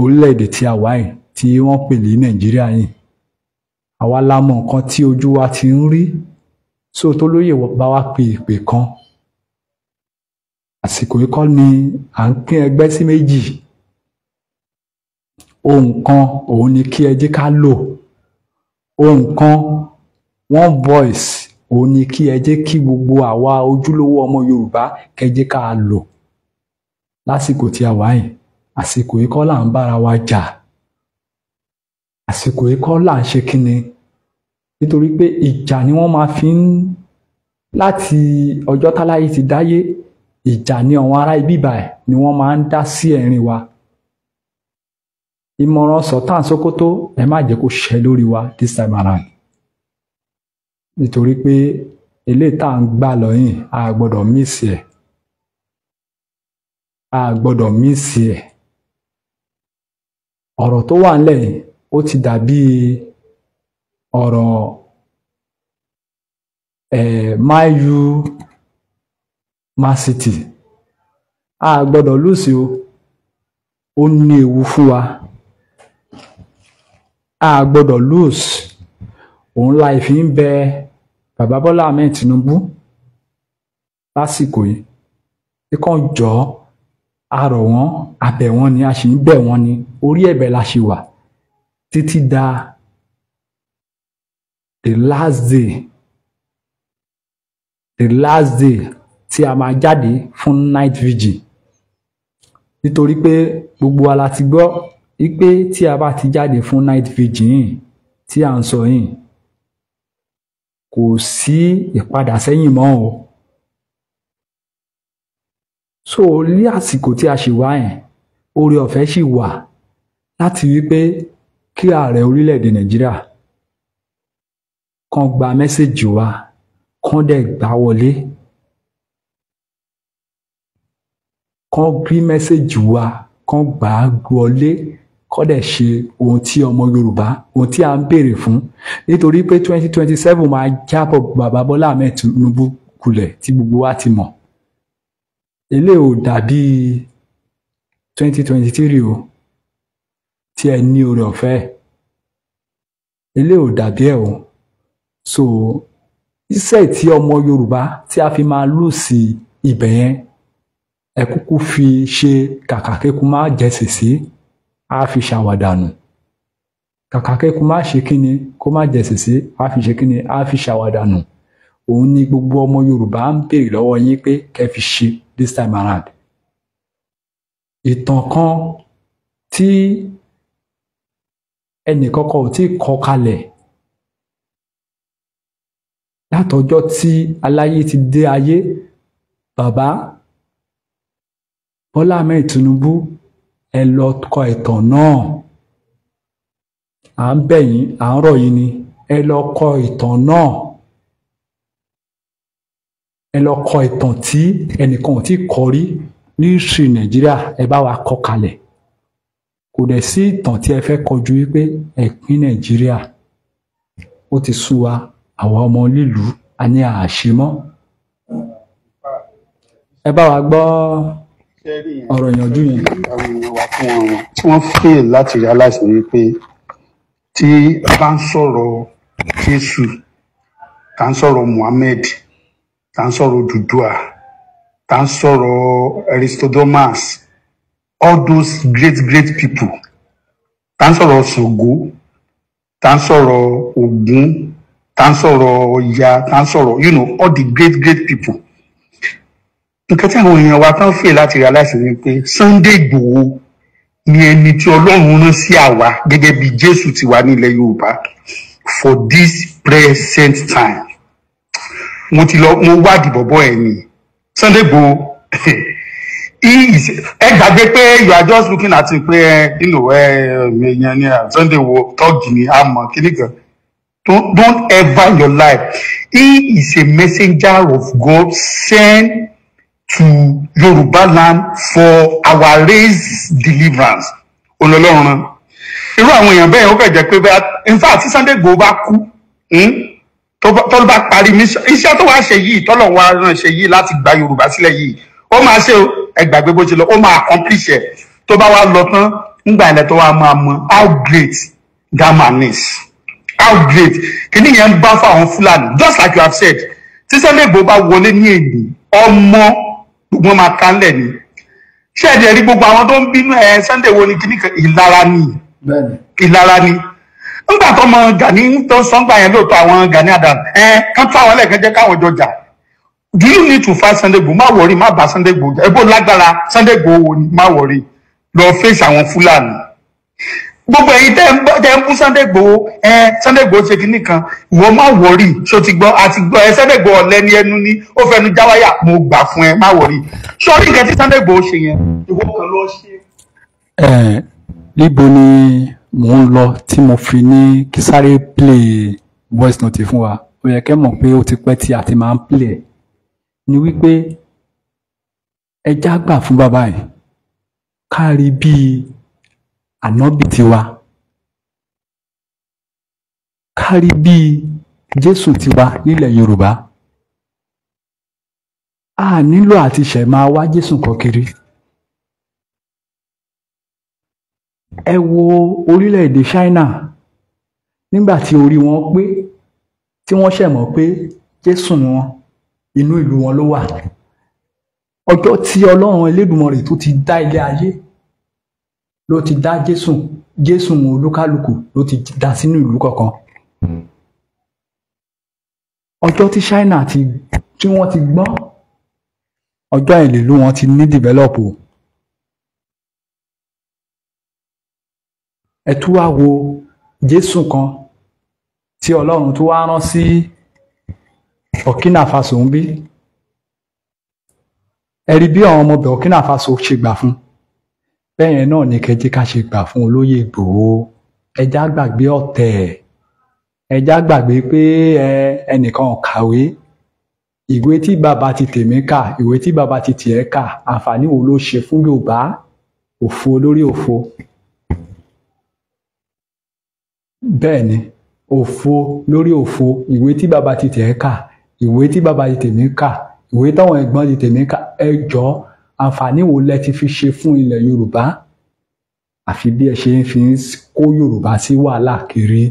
[SPEAKER 2] orílẹ̀-èdè tí a wà yìí tí wọ́n pè ní Nàìjíríà yìí. Àwa la mọ nǹkan tí ojú wa ti ń rí. So tó lóye bá wa pe ìpè kan, àsìkò yìí kọ́ ni à ń pín ẹgbẹ́ sí méjì. Ohun kan òun ni kí ẹ jẹ́ ká lò. Ohun kan, one voice, òun ni kí ẹ jẹ́ kí gbogbo àwa ojúlówó ọmọ Yorùbá kẹ́ jẹ́ ká lò. Lásìkò tí a wà yìí, àsìkò yìí kọ́ là ń bára wa jà. Àsìkò yìí kọ́ là ń ṣe kíni. Nítorí pé ìjà ni wọ́n máa fi ń, láti ọjọ́ táláyé ti dáyé, ìjà ni àwọn ará ibi báyìí ni wọ́n máa ń dá sí ẹ̀rín wa. Ìmọ̀ràn Sultan Sokoto, ẹ má jẹ́ kó ṣẹ lórí wa this time around. Nítorí pé eléyìí tá à ń gbà lọ yìí, a gbọ́dọ̀ mísì ẹ̀. A gbọ́dọ̀ mísì ẹ̀. Ọ̀rọ̀ tó wà nílẹ̀ yìí, ó ti dàbí ọ̀rọ̀ Man U, Man City. A gbọ́dọ̀ lùsì o. Ó ní ewu fún wa. A gbọ́dọ̀ lose. Òun la ìfi ń bẹ bàbá Bọ́lá Ahmed Tinubu lásìkò yìí. Tí kàn jọ a rọ̀ wọ́n, a bẹ̀ wọ́n ni, a sì ń bẹ̀ wọ́n ni. Orí ẹ̀bẹ̀ la ṣì wà títí da the last day tí a máa jáde fún night vigil. Nítorí pé gbogbo wa la ti gbọ́ wípé tí a bá ti jáde fún night vigil yìí tí à ń sọ yìí, kò sí ìpadà sẹ́yìn mọ́ o. So ní àsìkò tí a ṣì wà yẹn, oore ọ̀fẹ́ ṣì wà láti wípé kí ààrẹ orílẹ̀-èdè Nàìjíríà kàn gba mẹ́sẹ̀jì wa, kàn dẹ̀ gbà wọlé. Kàn rí mẹ́sẹ̀jì wa, kàn gbà wọlé, kàn dẹ̀ ṣe ohun tí ọmọ Yorùbá, ohun tí a ń béèrè fún. Nítorí pé 2027 máa jábọ̀ bàbá Bọ́lá Ahmed Tinubu kulẹ̀ tí gbogbo wa ti mọ̀. Eléyìí ò dàbí 2023 o, tí ẹ ní oore ọ̀fẹ́. Eléyìí ò dàbí ẹ̀ o. So iṣẹ́ tí ọmọ Yorùbá tí a fi máa lù sí ibẹ̀ yẹn, ẹ kúkú fi ṣe kàkà kéku má jẹ sèse, a fi ṣàwàdànù. Kàkà kéku má ṣe kíni, kó má jẹ sèse, a fi ṣe kíni, a fi ṣàwàdànù. Òun ni gbogbo ọmọ Yorùbá ń béèrè lọ́wọ́ yín pé kẹ́ fi ṣe this time around. Ìtàn kan tí ẹnìkankan ò tí kọ kalẹ̀ látọjọ́ tí aláyé ti dé ayé, bàbá Bọ́lá Ahmed Tinubu, ẹ lọ kọ ìtàn náà. À ń bẹ̀ yín, à ń rọ̀ yín ni, ẹ lọ kọ ìtàn náà. Ẹ lọ kọ ìtàn tí ẹnìkan ò tí kọ rí ní history Nàìjíríà, ẹ bá wa kọ kalẹ̀. Kò dẹ̀ sí ìtàn tí ẹ fẹ́ kọjú wípé ẹ pín Nàìjíríà. Ó ti sú wa, àwa ọmọ nílùú, a ní àṣemọ́. Ẹ bá wa gbọ́ ọ̀rọ̀ ìyànjú yẹn.
[SPEAKER 3] Tí wọ́n fail láti realize ni wípé tí a bá ń sọ̀rọ̀ Jésù, tá ń sọ̀rọ̀ Muhammad, tá ń sọ̀rọ̀ Odùduwà, tá ń sọ̀rọ̀ Aristodemus, all those great people, tá ń sọ̀rọ̀ Ṣàngó, tá ń sọ̀rọ̀ Ògún, tá ń sọ̀rọ̀ Ọya, tá ń sọ̀rọ̀ all the great people. Nǹkan tí àwọn èèyàn wa tán fẹ́ láti realize ni pé Sunday Igboho ni ẹni tí Ọlọ́run rán sí àwa gẹ́gẹ́ bí Jésù ti wà nílẹ̀ Yorùbá for this present time. Mo wádìí bọ̀bọ̀ ẹ̀ ni Sunday Igboho ẹ gbàgbé pé you are just looking at it pé èèyàn ni Sunday Igboho tọ́ọ̀gì ni a mọ̀ kíní kan Don't ever in your life. He is a messenger of God sent to Yoruba land for our race deliverance. Olólọ́run. Irú àwọn èèyàn bẹ́ẹ̀ ó kàn jẹ́ pé in fact tí Sunday Igboho bá kú tó bá parí iṣẹ́ tó wá ṣe yìí tọ́lọ̀ wá rán ṣe yìí láti gba Yorùbá sílẹ̀ yìí ó máa ṣe ẹgbàgbé bó ṣe lọ ó máa accomplish ẹ̀ tó bá wá lọ tán nígbà ilẹ̀ tó wá máa mọ how great that man is. How great kìíní yẹn ń bá fáwọn Fúlàní just like you have said tí Sunday Igboho bá wọlé ní èdè ọmọ gbogbo máa kánlẹ̀ ni ṣé ẹ̀dẹ̀ rí gbogbo àwọn tó ń bínú Sunday wo ni kìíní ìlara ni ìlara ni nígbà tó mọ Gani tó sọ́ngbà yẹn lóòótọ́ àwọn Gani Adams kán tó àwọn ẹlẹ́ẹ̀kan jẹ́ káwọn jọjà do you need to fight Sunday Igboho má wọrí má bá Sunday Igboho ẹbó lágbára Sunday Igboho má wọrí lọ face àwọn Fúlàní gbogbo èyí tẹ́ ń bú Sunday Igboho Sunday Igboho ṣe kìíní kan ìwọ má wọrí ṣó ti gbọ́ àti gbọ́ Sunday Igboho ọ̀lẹ́ni ẹnu ní ó fẹnu jáwáyà mo gbà fún ẹ má wọrí sọ́ọ́rí nǹkan tí Sunday Igboho ṣe yẹn ìwọ kan lọ ṣe.
[SPEAKER 2] Níbo ni mò ń lọ tí mo fi ní kí sáré play voice note fún wa ó yẹ kẹ́ mọ̀ pé ó ti pẹ́ tí a ti máa ń play ẹ̀ ni wípé ẹja gbà fún bàbá yìí kárí bíi ànábì tiwa kárí bíi Jésù tiwa nílẹ̀ Yorùbá a nílò àti ṣẹ̀ máa wá Jésù kan kiri. Ẹ wo orílẹ̀-èdè China nígbà tí orí wọn pé tí wọ́n ṣẹ̀ mọ̀ pé Jésù wọn inú ìlú wọn ló wà ọjọ́ tí Ọlọ́run Elédùmarè tó ti dá ilé ayé ló ti dá Jésù olúkálùkù ló ti dá sínú ìlú kọ̀ọ̀kan ọjọ́ tí China tí wọ́n ti gbọ́n ọjọ́ ìlú wọn ti ní develop o. Ẹ tún wá wo Jésù kan tí Ọlọ́run tó wá rán sí Burkina Faso ń bí ẹ rí bí àwọn ọmọ Burkina Faso ṣe gbà fún bẹ́ẹ̀ náà ní kẹjẹ́ ká ṣe gbà fún olóyè Ìgbòho ẹjá gbàgbé ọ̀tẹ̀ ẹjá gbàgbé pé ẹnìkan kàwé ìwé tí bàbá ti tèmi kà ìwé tí bàbá ti tiẹ̀ kà àǹfààní wo ló ṣe fún Yorùbá òfo lórí òfo. Bẹ́ẹ̀ ni òfo lórí òfo ìwé tí bàbá ti tẹ̀ kà ìwé tí bàbá ti tèmi kà ìwé táwọn ẹ̀gbọ́n ti tèmi kà ẹ jọ̀ọ́ àǹfààní wo lẹ ti fi ṣe fún ilẹ̀ Yorùbá àfi bí ẹ ṣe ń fi kó Yorùbá sí wàhálà kiri.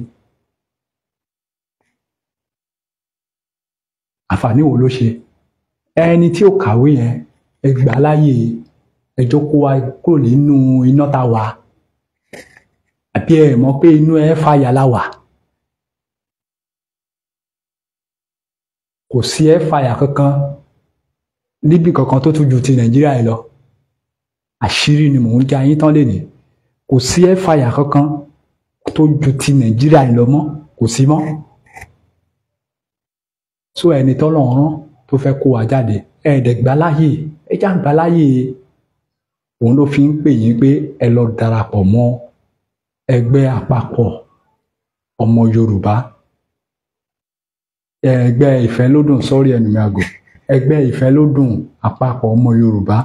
[SPEAKER 2] Àǹfààní wo ló ṣe ẹni tí ó kàwé yẹn ẹ gbà láyè ẹjọ́ kó wa kúrò nínú iná tá wà àbí ẹ mọ̀ pé inú ẹ fàyà láwà kò sí ẹ fàyà kankan níbi kankan tó tún ju ti Nàìjíríà yìí lọ àṣírí ni mò ń já yín tán lénìí kò sí ẹ fàyà kankan tó ju ti Nàìjíríà yìí lọ mọ́ kò sí mọ́ so ẹni tọ́lọ́run rán tó fẹ́ kó wa jáde ẹ̀ẹ́dẹ̀gbá láyè ẹjá gbà láyè òun ló fi ń pè yín pé ẹ lọ darapọ̀ mọ́ ẹgbẹ́ àpapọ̀ ọmọ Yorùbá ẹgbẹ́ ìfẹ́lódùn sọ́rí ẹnu mi àgò ẹgbẹ́ ìfẹ́lódùn àpapọ̀ ọmọ Yorùbá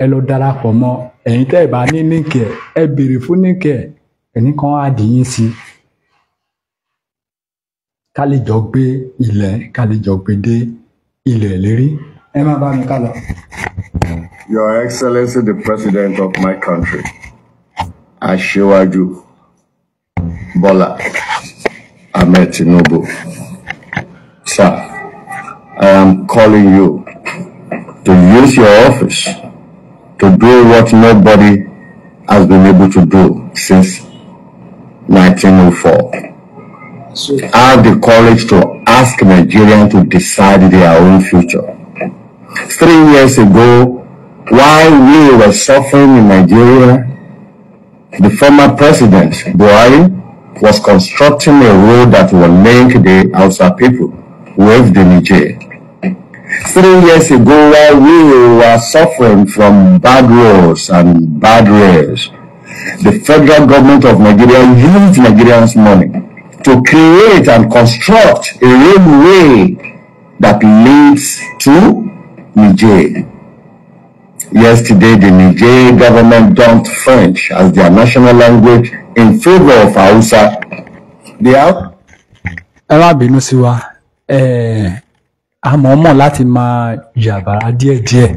[SPEAKER 2] ẹ lọ darapọ̀ mọ́ ẹ̀yin tẹ́ ẹ bá ní níkì ẹ béèrè fún níkì ẹni kan á dìyín sí ká lè jọ gbé ilẹ̀ ká lè jọ gbé dé ilẹ̀ lérí ẹ má bá mi ká lọ.
[SPEAKER 4] Your Excellency, the President of my country, Aṣíwájú Bola Ahmed Tinubu. Sir, I am calling you to use your office to do what nobody has been able to do since 1904. Have the courage to ask Nigerians to decide their own future. 3 years ago, while we were suffering in Nigeria, the former president, Buhari, was constructing a road that will link the Hausa people with the Niger. 3 years ago, while we were suffering from bad roads and bad rails, the federal government of Nigeria used Nigerians' money to create and construct a railway that leads to Niger. Yesterday, the Niger government dumped French as their national language in favor of Hausa. They are.
[SPEAKER 2] Ẹ má bínú sí wa, a mọ̀ọ́mọ̀ láti máa yàbàrá díẹ̀díẹ̀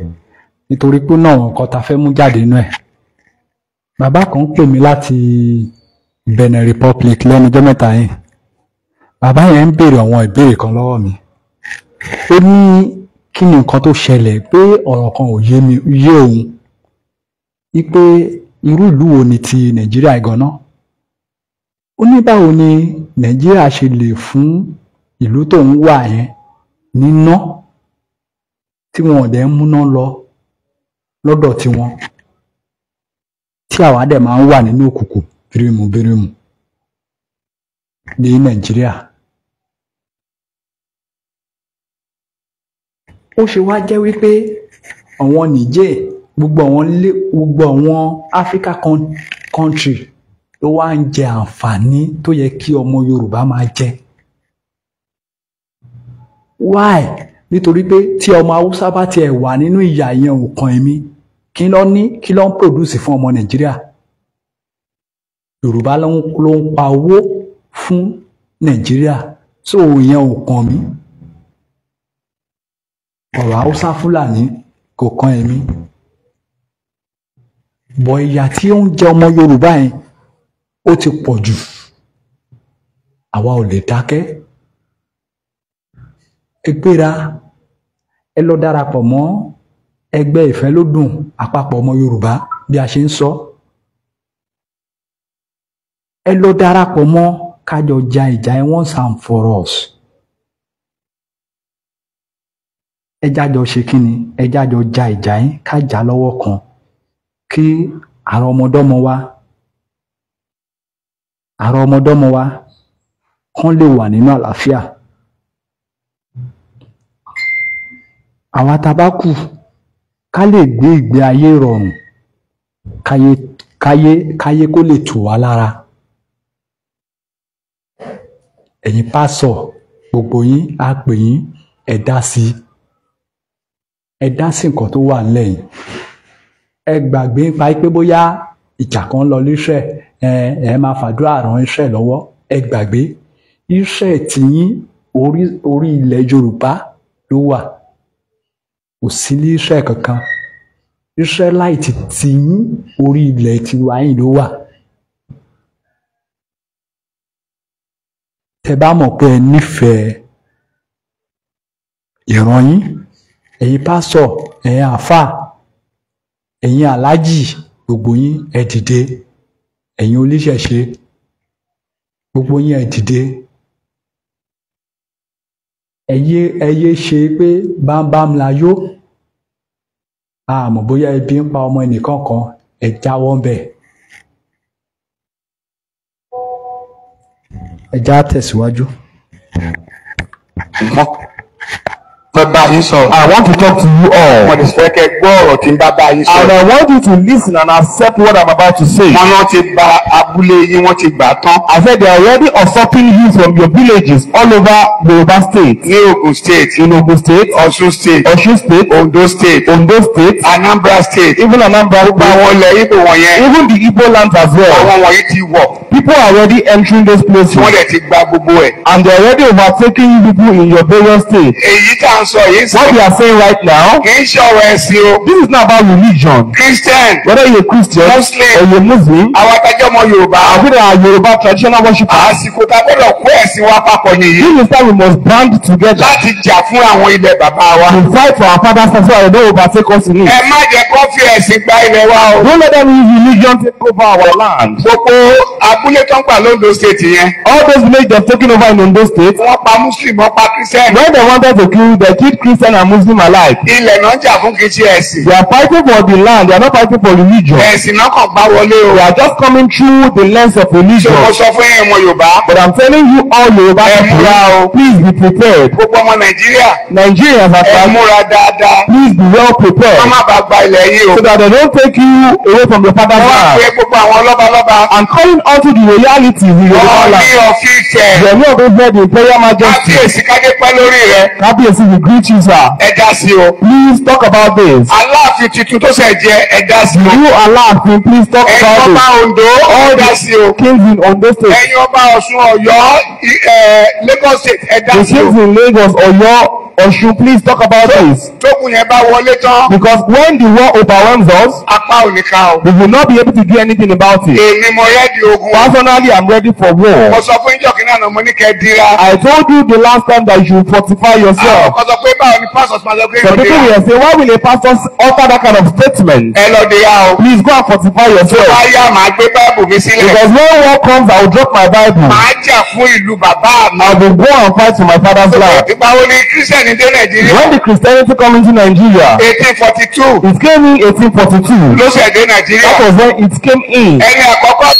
[SPEAKER 2] nítorí pé náà nǹkan ta fẹ́ mú jáde nínú ẹ̀. Bàbá kan pè mí láti Benin Republic lẹ́nu ọjọ́ mẹ́ta yìí. Bàbá yẹn ń béèrè àwọn ìbéèrè kan lọ́wọ́ mi. Ó ní kí ni nǹkan tó ṣẹlẹ̀ pé ọ̀rọ̀ kan ò yé òun. Wípé irú ìlú wo ni ti Nàìjíríà gan-an? Ó ní báwo ni Nàìjíríà ṣe lè fún ìlú tó ń wà yẹn níná tí wọn ò dẹ̀ ń múná lọ lọ́dọ̀ tiwọn tí àwa dẹ̀ máa ń wà nínú òkùnkùn bírímù ní Nàìjíríà. Ó ṣe wá jẹ́ wípé àwọn Niger gbogbo àwọn Africa country ló wá ń jẹ àǹfààní tó yẹ kí ọmọ Yorùbá máa jẹ. Why? Nítorí pé tí ọmọ Haúsá bá tiẹ̀ wà nínú ìyà yẹn ò kan èmi, kí ló ń produce fún ọmọ Nàìjíríà? Yorùbá ló ń pa owó fún Nàìjíríà, so ìyẹn ò kan mí. Ọ̀rọ̀ Haúsá Fúlàní kò kan èmi. Bọ̀ ìyà tí ó ń jẹ ọmọ Yorùbá yẹn ó ti pọ̀ jù. Àwa ò lè dákẹ́. Ẹ gbéra, ẹ lọ darapọ̀ mọ́ ẹgbẹ́ ìfẹ́lódùn àpapọ̀ ọmọ Yorùbá bí a ṣe ń sọ. Ẹ lọ darapọ̀ mọ́ kájọ ja ìjà ẹ once and for all. Ẹ jájọ ṣe kí ni? Ẹ jájọ ja ìjà yín ká jà lọ́wọ́ kan kí àwọn ọmọdọ́mọ wa kán lè wà nínú àlàáfíà. Àwa tá bá kù ká lè gbé ìgbé ayé rọrùn káyé kó lè tù wá lára. Ẹ̀yin pásọ̀ gbogbo yín á pè yín ẹ dá sí nǹkan tó wà nílẹ̀ yìí. Ẹ gbàgbé nípa pé bóyá ìjà kan lọ líṣẹ̀ ẹ máa fàdúrà ràn iṣẹ́ lọ́wọ́. Ẹ gbàgbé iṣẹ́ tiyín orí ilẹ̀ Yorùbá ló wà, kò sí ní iṣẹ́ kankan. Iṣẹ́ láìtì tiyín orí ilẹ̀ tiwa yìí ló wà. Tẹ bá mọ̀ pé ẹ nífẹ̀ẹ́ ìran yín, ẹ̀yin pásọ̀, ẹ̀yin àáfàá, ẹ̀yin aláàjì, gbogbo yín ẹ dìde. Ẹ̀yin oníṣẹ̀ṣe, gbogbo yín ẹ dìde. Ẹ yé ṣe pé bámbám la yó. Àmọ́ bóyá ebi ń pa ọmọ ẹnìkan kan, ẹ jáwọ́ ń bẹ̀. Ẹ já tẹ̀síwájú.
[SPEAKER 5] I want to talk to you all. And I want you to listen and accept what I'm about to say. I said they are already usurping you from your villages all over Yoruba State. In Ogun State, Osun State, Ondo State, Anambra State, even Anambra, even the Igbo lands as well. People are already entering those places. And they are already overtaking people in your various states. What we are saying right now, this is not about religion. Whether you're a Christian or you're a Muslim, or whether you are Yoruba traditional worshippers, this is time we must band together to fight for our father's house so they don't overtake us in it. Don't let them use religion to take over our land. All those villages they've taken over in Ondo State, when they wanted to kill, they killed Christian and Muslim alike.
[SPEAKER 6] Ilẹ̀ náà jà fún kìí ṣe ẹ̀sìn.
[SPEAKER 5] They are fighting for the land. They are not fighting for religion.
[SPEAKER 6] Ẹ̀sìn náà kàn gbá wọlé o.
[SPEAKER 5] They are just coming through the lens of religion.
[SPEAKER 6] Ṣé mo sọ fún ẹ̀yin ọmọ Yorùbá?
[SPEAKER 5] But I'm telling you all Yoruba people, please be prepared.
[SPEAKER 6] Gbogbo ọmọ Nàìjíríà.
[SPEAKER 5] Nigerians
[SPEAKER 6] Ẹ
[SPEAKER 5] are
[SPEAKER 6] múra dáadáa.
[SPEAKER 5] please be well prepared.
[SPEAKER 6] Wọ́n má bàa gba ilẹ̀ yìí o.
[SPEAKER 5] So that they don't take you away from your father's
[SPEAKER 6] Wọ́n á
[SPEAKER 5] land.
[SPEAKER 6] pe gbogbo àwọn lọ́balọ́ba.
[SPEAKER 5] And calling unto the realities in your
[SPEAKER 6] Wọ́n ní
[SPEAKER 5] land.
[SPEAKER 6] ọ̀fíìsẹ̀.
[SPEAKER 5] The Lord of the Imperial Majesty.
[SPEAKER 6] Kábíyèsí kájé pẹ́ lórí rẹ̀.
[SPEAKER 5] Kábíyèsí, we greet you, sir.
[SPEAKER 6] Ẹ dá sí o.
[SPEAKER 5] Please talk about this.
[SPEAKER 6] Aláàfin tuntun tó ṣẹ̀ jẹ ẹ dá sí o.
[SPEAKER 5] You Aláàfin, please talk
[SPEAKER 6] Ẹ̀yin
[SPEAKER 5] about
[SPEAKER 6] ọba
[SPEAKER 5] this.
[SPEAKER 6] Oǹdó ẹ dá sí o.
[SPEAKER 5] Kings in Ondo State.
[SPEAKER 6] Ẹ̀yin ọba Ọ̀ṣun Ọ̀yọ́ Lagos State ẹ dá
[SPEAKER 5] The
[SPEAKER 6] sí o.
[SPEAKER 5] kings in Lagos, Oyo, Osun, please talk about this.
[SPEAKER 6] Tókùn yẹn bá wọlé tán.
[SPEAKER 5] Because when the war overwhelms us,
[SPEAKER 6] Apá ò ní ká o.
[SPEAKER 5] we will not be able to do anything about it.
[SPEAKER 6] Èmi mo rẹ́dí ogun.
[SPEAKER 5] Personally, I'm ready for
[SPEAKER 6] Mo
[SPEAKER 5] war.
[SPEAKER 6] sọ fún ìjọ kìnnìkan náà mo ní kẹ́ dira.
[SPEAKER 5] I told you the last time that you should fortify
[SPEAKER 6] Àwọn
[SPEAKER 5] yourself.
[SPEAKER 6] kan sọ pé báwo ni pastors máa sọ pé
[SPEAKER 5] Some
[SPEAKER 6] yóò
[SPEAKER 5] people
[SPEAKER 6] dira.
[SPEAKER 5] will say, why will a pastor utter that kind of statement?
[SPEAKER 6] Ẹ lọ dira o.
[SPEAKER 5] Please go and fortify
[SPEAKER 6] Tó bá
[SPEAKER 5] yourself.
[SPEAKER 6] yá màá gbé báàbù mi sílẹ̀.
[SPEAKER 5] Because when war comes, I will drop my Bible.
[SPEAKER 6] Màá jà fún ìlú bàbá mi.
[SPEAKER 5] I will go and fight for my father's land.
[SPEAKER 6] Ìgbà wo ni Christian dé Nàìjíríà?
[SPEAKER 5] When the Christianity come into Nigeria,
[SPEAKER 6] 1842
[SPEAKER 5] it came in 1842.
[SPEAKER 6] ló ṣẹ̀ dé
[SPEAKER 5] That
[SPEAKER 6] Nàìjíríà.
[SPEAKER 5] was when it came in.
[SPEAKER 6] Ẹni àkọ́kọ́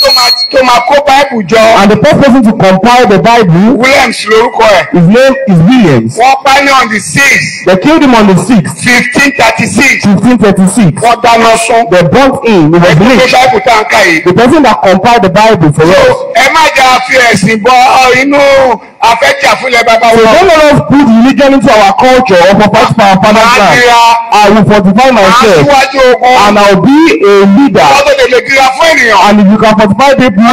[SPEAKER 6] tó máa kó báìbù jọ.
[SPEAKER 5] And the first person to compile the Bible,
[SPEAKER 6] Williams lórúkọ ẹ̀.
[SPEAKER 5] his name is Williams.
[SPEAKER 6] Wọ́n pa ní on the 6th
[SPEAKER 5] They killed him on the 6th,
[SPEAKER 6] 1536.
[SPEAKER 5] 1536.
[SPEAKER 6] Wọ́n dáná sun.
[SPEAKER 5] They burnt him. He was
[SPEAKER 6] Ẹgbẹ́
[SPEAKER 5] lynched.
[SPEAKER 6] báìbù tá à ń kà yìí.
[SPEAKER 5] The person that compiled the Bible for us.
[SPEAKER 6] Ẹ má jà fi ẹ̀sìn bọ inú afẹ́jà fúnlẹ̀ bàbá
[SPEAKER 5] So
[SPEAKER 6] wọn.
[SPEAKER 5] don't let us put religion into our culture or for fight for our father's
[SPEAKER 6] Màá
[SPEAKER 5] land.
[SPEAKER 6] dira.
[SPEAKER 5] I will fortify
[SPEAKER 6] Màá
[SPEAKER 5] myself
[SPEAKER 6] síwájú ogun.
[SPEAKER 5] and I will be a leader.
[SPEAKER 6] Lọ́dọ̀ lè dira fún ènìyàn.
[SPEAKER 5] And if you can fortify people,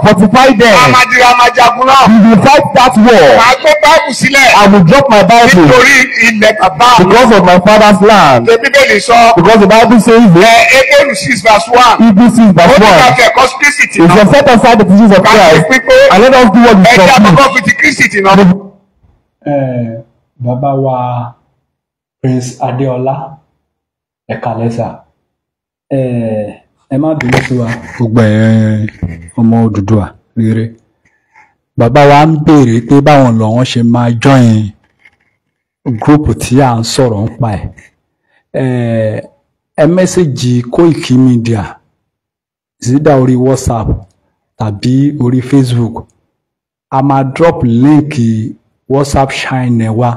[SPEAKER 5] fortify
[SPEAKER 6] A
[SPEAKER 5] them.
[SPEAKER 6] máa dira a máa jagun náà.
[SPEAKER 5] We will fight that war.
[SPEAKER 6] Màá gbé báìbù sílẹ̀.
[SPEAKER 5] I will drop my Bible
[SPEAKER 6] Nítorí ilẹ̀ bàbá mi.
[SPEAKER 5] because of my father's land.
[SPEAKER 6] Ṣé Bíbélì sọ?
[SPEAKER 5] Because the Bible says that
[SPEAKER 6] Hébérù 6 verse 1.
[SPEAKER 5] Hebrews 6
[SPEAKER 6] Ó
[SPEAKER 5] verse
[SPEAKER 6] ní ká
[SPEAKER 5] 1.
[SPEAKER 6] fi ẹ̀kọ́ Kristi tì
[SPEAKER 5] If
[SPEAKER 6] náà.
[SPEAKER 5] you set aside the teachings of
[SPEAKER 6] Ká fi
[SPEAKER 5] Christ
[SPEAKER 6] pípé
[SPEAKER 5] and let us do what is
[SPEAKER 6] ẹja
[SPEAKER 5] complete.
[SPEAKER 6] àkọ́kọ́ fi ti Kristi tì náà.
[SPEAKER 2] Bàbá wa Prince Adéọlá ẹ̀ka lẹ́sà ẹ má bínú sí wa gbogbo ọmọ Odùduwà rere. Bàbá wa ń béèrè pé báwọn lọ́wọ́n ṣe máa join gúrùpù tí à ń sọ̀rọ̀ ń pa ẹ̀. Ẹ mẹ́sẹ̀gì Koiki Media ìsídà orí WhatsApp tàbí orí Facebook. A máa drop líǹkì WhatsApp Shine wa.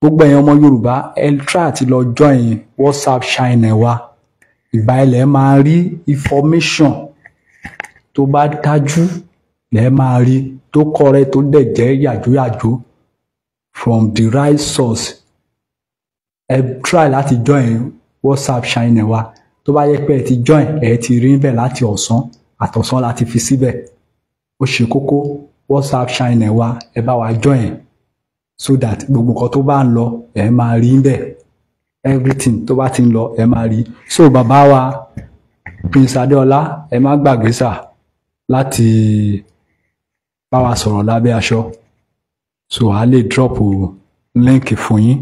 [SPEAKER 2] Gbogbo ẹ̀yin ọmọ Yorùbá ẹ try àti lọ join WhatsApp Shine wa. Ìgbà ilẹ̀ máa rí information tó bá dájú lẹ́ máa rí tó correct tó dẹ̀ jẹ́ yàjóyàjó from the right source. Ẹ try láti join WhatsApp Shine wa. Tó bá yẹ pé ẹ ti join ẹ ti rí bẹ́ẹ̀ láti ọ̀sán àtọ̀sán láti fi síbẹ̀. Ó ṣe kókó WhatsApp Shine wa ẹ bá wa join so that gbogbo nǹkan tó bá ń lọ ẹ máa rí bẹ́ẹ̀. Everything tó bá ti ń lọ ẹ máa rí. So bàbá wa Prince Adéọlá ẹ má gbàgbé sà láti bá wa sọ̀rọ̀ lábẹ́ aṣọ. So a lè drop link fún yín.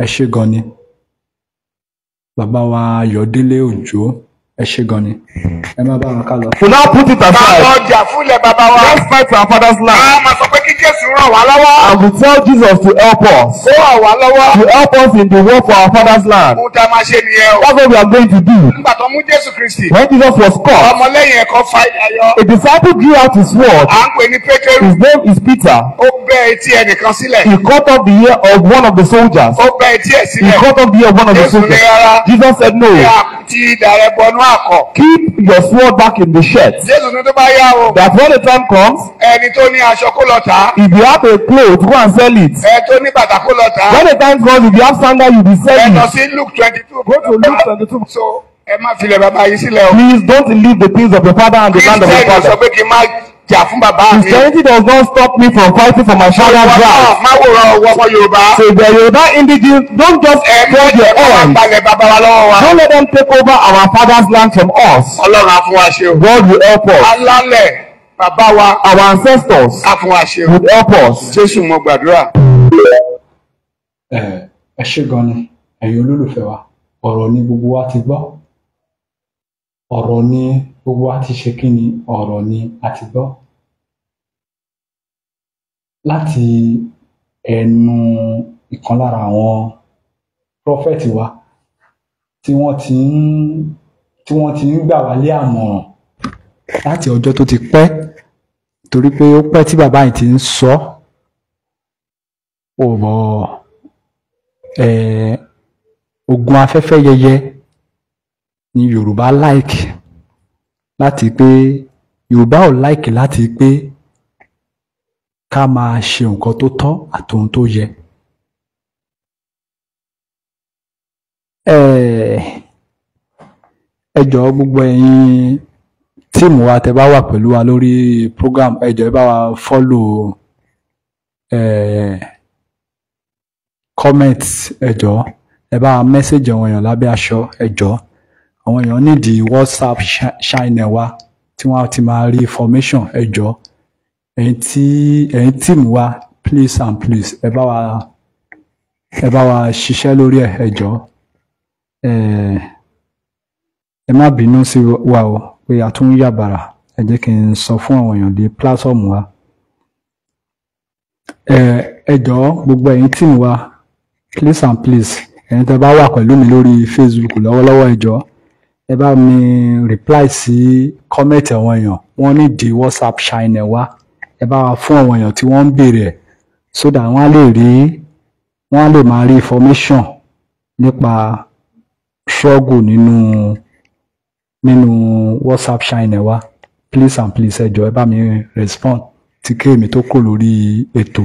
[SPEAKER 2] Ẹ ṣé gan ni. Bàbá wa Ayọ̀délé Òjó ẹ ṣé gan ni. Ẹ má bá wọn ká lọ.
[SPEAKER 5] To now put it
[SPEAKER 6] Máa
[SPEAKER 5] aside,
[SPEAKER 6] lọ jà fúnlẹ̀ bàbá wa.
[SPEAKER 5] let's fight for our father's land.
[SPEAKER 6] A máa sọ pé kí Jésù ràn wá lọ́wọ́.
[SPEAKER 5] And we tell Jesus to help us.
[SPEAKER 6] Ó ràn wá lọ́wọ́.
[SPEAKER 5] To help us in the war for our father's land.
[SPEAKER 6] Ohun tá a máa ṣe nìyẹn o.
[SPEAKER 5] That's what we are going to do.
[SPEAKER 6] Nígbà tó mú Jésù Kristi.
[SPEAKER 5] When Jesus was caught,
[SPEAKER 6] Ọmọlẹ́yìn ẹ̀kọ́ fa ìdáyọ.
[SPEAKER 5] a disciple drew out his sword.
[SPEAKER 6] À ń pè ní Pétérù.
[SPEAKER 5] His name is Peter.
[SPEAKER 6] Ó bẹ́ etí ẹnìkan sílẹ̀.
[SPEAKER 5] He cut off the ear of one of the soldiers.
[SPEAKER 6] Ó bẹ́ etí ẹ̀
[SPEAKER 5] He
[SPEAKER 6] sílẹ̀.
[SPEAKER 5] cut off the ear of one of the
[SPEAKER 6] Jésù ní
[SPEAKER 5] soldiers.
[SPEAKER 6] rárá.
[SPEAKER 5] Jesus said,
[SPEAKER 6] Ṣé
[SPEAKER 5] no,
[SPEAKER 6] àkùtì idà rẹ bọnú àkọ̀?
[SPEAKER 5] keep your sword back in the shirt.
[SPEAKER 6] Jésù ní tó bá yá o.
[SPEAKER 5] That when the time comes,
[SPEAKER 6] Ẹni tó ní aṣọ kó lọ tà á.
[SPEAKER 5] if you have a cloth, go and sell it.
[SPEAKER 6] Ẹ tó ní bàtà kó lọ tà á.
[SPEAKER 5] When the time comes, if you have sandal, you will
[SPEAKER 6] Ẹ
[SPEAKER 5] sell
[SPEAKER 6] lọ
[SPEAKER 5] it.
[SPEAKER 6] sí Luke 22.
[SPEAKER 5] Go to Luke 22.
[SPEAKER 6] So ẹ má filẹ̀ bàbá yìí sílẹ̀ o.
[SPEAKER 5] Please don't leave the things of your father and the land of your
[SPEAKER 6] Christian sọ
[SPEAKER 5] father.
[SPEAKER 6] pé kí n má jà fún bàbá mi.
[SPEAKER 5] Christianity does not stop me from fighting for my father's right.
[SPEAKER 6] Má wòran ọwọ́ ọmọ Yorùbá.
[SPEAKER 5] So the Yoruba indigenous, don't just fold your
[SPEAKER 6] Ẹ má
[SPEAKER 5] hands.
[SPEAKER 6] gbalẹ̀ bàbá wa lọ́wọ́ wa.
[SPEAKER 5] Don't let them take over our father's land from us.
[SPEAKER 6] Ọlọ́run á fún wa ṣe o.
[SPEAKER 5] God will help us.
[SPEAKER 6] Alálẹ̀ bàbá wa
[SPEAKER 5] Our ancestors
[SPEAKER 6] á fún wa ṣe o.
[SPEAKER 5] would help us.
[SPEAKER 6] Jésù mo gbàdúrà.
[SPEAKER 2] Ẹ ṣé gan ni ẹ̀yin olólùfẹ́ wa. Ọ̀rọ̀ ni gbogbo wa ti gbọ́. Ọ̀rọ̀ ni gbogbo wa ti ṣe kí ni ọ̀rọ̀ ni a ti gbọ́. Láti ẹnu ìkan lára àwọn prophet wa tí wọ́n ti ń gbà wá lé àmọ̀ràn láti ọjọ́ tó ti pẹ́, torí pé ó pẹ́ tí bàbá yìí ti ń sọ ogun afẹ́fẹ́ yẹyẹ ni Yorùbá like láti pé Yorùbá ò like láti pé ká máa ṣe nǹkan tó tọ́ àti ohun tó yẹ. Ẹ jọ̀ọ́ gbogbo ẹ̀yin tíìmù wa tẹ́ bá wà pẹ̀lú wa lórí program, ẹ jọ̀ọ́ ẹ bá wa follow comment, ẹ jọ̀ọ́ ẹ bá wa message àwọn èèyàn lábẹ́ aṣọ, ẹ jọ̀ọ́ àwọn èèyàn nídìí WhatsApp channel wa tí wọ́n ti máa rí information, ẹ jọ̀ọ́ ẹ̀yin tíìmù wa please and please ẹ bá wa ṣiṣẹ́ lórí ẹ̀, ẹ jọ̀ọ́ ẹ má bínú sí wa o pé a tún yàbàrà, ẹ jẹ́ kí n sọ fún àwọn èèyàn di platform wa. Ẹ jọ̀ọ́ gbogbo ẹ̀yin tíìmù wa please and please ẹ̀yin tẹ́ bá wà pẹ̀lú mi lórí Facebook lọ́wọ́lọ́wọ́, ẹ jọ̀ọ́ ẹ bá mi reply sí comment àwọn èèyàn, wọ́n ní di WhatsApp channel wa, ẹ bá wa fún àwọn èèyàn tí wọ́n ń béèrè ẹ̀ so that wọ́n á lè máa rí information nípa struggle nínú WhatsApp channel wa. Please and please ẹ jọ̀ọ́ ẹ bá mi respond tí kéèmí tó kò lórí ètò,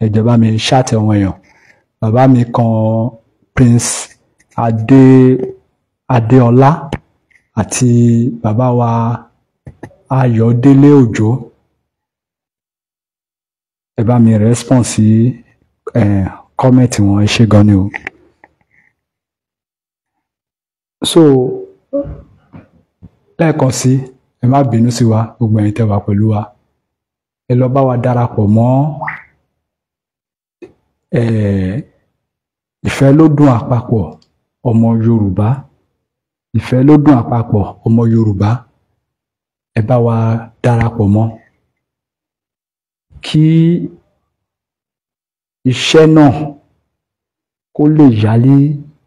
[SPEAKER 2] ẹ jọ̀ọ́ bá mi ṣáàtì àwọn èèyàn. Bàbá mi kan Prince Adéọlá àti bàbá wa Ayọ̀délé Òjó, ẹ bá mi respond sí comment wọn, ẹ ṣé gan ni o. So lẹ́ẹ̀kan sí ẹ má bínú sí wa gbogbo ẹ̀yin tẹ́ wà pẹ̀lú wa, ẹ lọ bá wa darapọ̀ mọ́ ìfẹ́ ló dùn àpapọ̀ ọmọ Yorùbá, ìfẹ́ ló dùn àpapọ̀ ọmọ Yorùbá, ẹ bá wa darapọ̀ mọ́ kí iṣẹ́ náà kó lè yálé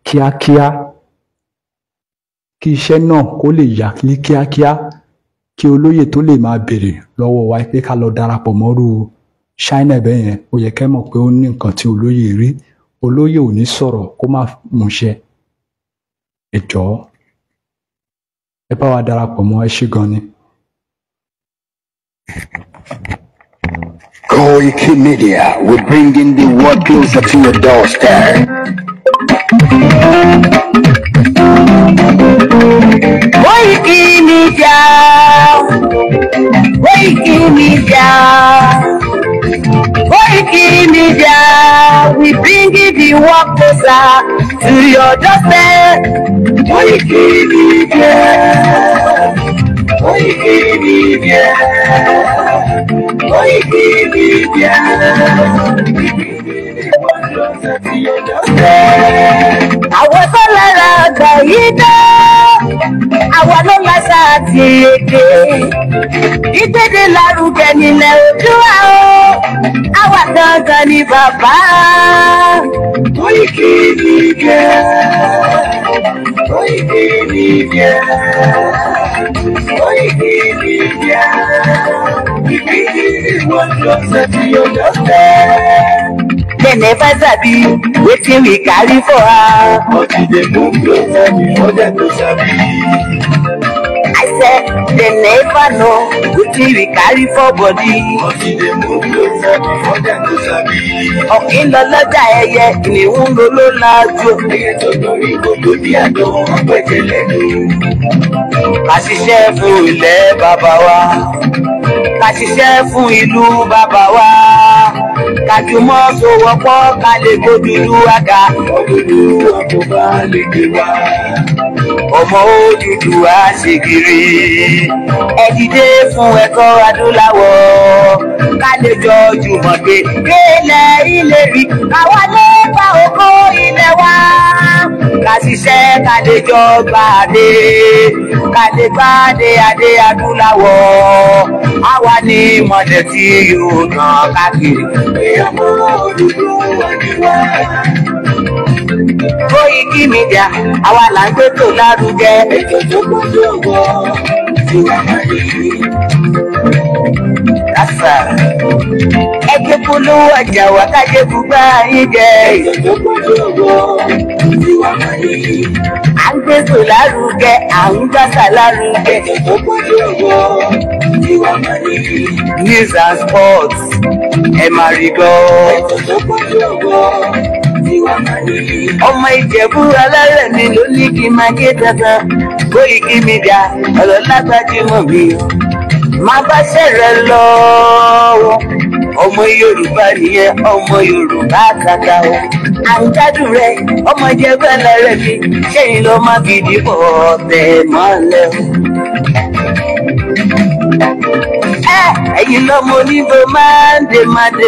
[SPEAKER 2] kíákíá, kí iṣẹ́ náà kó lè yá ní kíákíá, kí olóyè tó lè máa béèrè lọ́wọ́ wa pé ká lọ darapọ̀ mọ́rú ṣáínà ẹ̀bẹ̀ yẹn, ó yẹ kẹ́ mọ̀ pé ó ní nǹkan tí olóyè rí, olóyè ò ní sọ̀rọ̀ kó má múṣẹ. Ẹ jọ̀ọ́ ẹ bá wa darapọ̀ mọ́, ẹ ṣé gan ni.
[SPEAKER 6] Koiki Media, we're bringing the world closer to your doorstep.
[SPEAKER 1] Koiki Media, Koiki Media, Koiki Media, we bringing the world closer to your doorstep. Koiki Media, Koiki Media, Koiki Media, àwọn tó lára àgbà yìí dá, àwa ló láṣà àti èdè, ìgbéde lárugẹ nílẹ̀ Oòduà o, àwa gangan ni bàbá. Koiki Media, Koiki Media, Koiki Media, ìgbéde wọn lọ sẹ́tì ọjọ́ fẹ́. They never sabi wetin we carry for her. But they move closer before them to sabi. I said they never know wetin we carry for body. But they move closer before them to sabi. Ọ̀kìn lọ lọ́jà ẹyẹ ìníhùn ló lájú. Ẹyẹ tó lórí gbogbo ní àdó ọ̀pẹ̀tẹ̀ lẹ́nu. Ká ṣiṣẹ́ fún ilẹ̀ bàbá wa. Ká ṣiṣẹ́ fún ìlú bàbá wa. Kájùmọ̀ sowọ́pọ̀ ká lè gbódúdú àga. Odùduwà kò bá lè gbé wá. Ọmọ Odùduwà ṣègìrì. Ẹ dìde fún ẹ̀kọ́ adúláwọ̀. Ká lè jọ jùmọ̀ gbé délẹ̀ ìlérí. Àwa lè gba ògo ilẹ̀ wa. Ká ká ṣiṣẹ́ ká lè jọ gbàdé ká lè gbàdé adé adúláwọ̀ àwa ní mọ̀lẹ́ tí yóò tàn káàkiri. ìyàwó Odùduwà ni wá. Koiki Media àwa là ń gbé tó lárugẹ. ètò tó gbọ́dọ̀ wọ Tiwa Money. Àṣà ẹgbẹ́ polówó ọjà wà kájé bùgbà yín jẹ. ètò tó gbọ́dọ̀ wọ Tiwa Money. à ń gbé tó lárugẹ à ń gbàsà lárugẹ. ètò tó gbọ́dọ̀ wọ Tiwa Money. News and sports ẹ máa rí gbọ́. ètò tó gbọ́dọ̀ wọ Tiwa Money. ọmọ Ìjẹ̀bú alárẹ̀ mi ló ní kí n máa ké dandan. Koiki Media ọ̀rọ̀ lágbájúmọ̀ mi máa bá ṣẹ̀rẹ̀ lọ. ọmọ Yorùbá nìyẹn ọmọ Yorùbá tata o. à ń gbádùn rẹ ọmọ Ìjẹ̀bú alárẹ̀ mi ṣẹ́yìn ló má fi dìbò ọ̀tẹ̀ mọ́lẹ̀ o. ẹ̀yin lọ́mọ onígbò máa ń dè máa dè.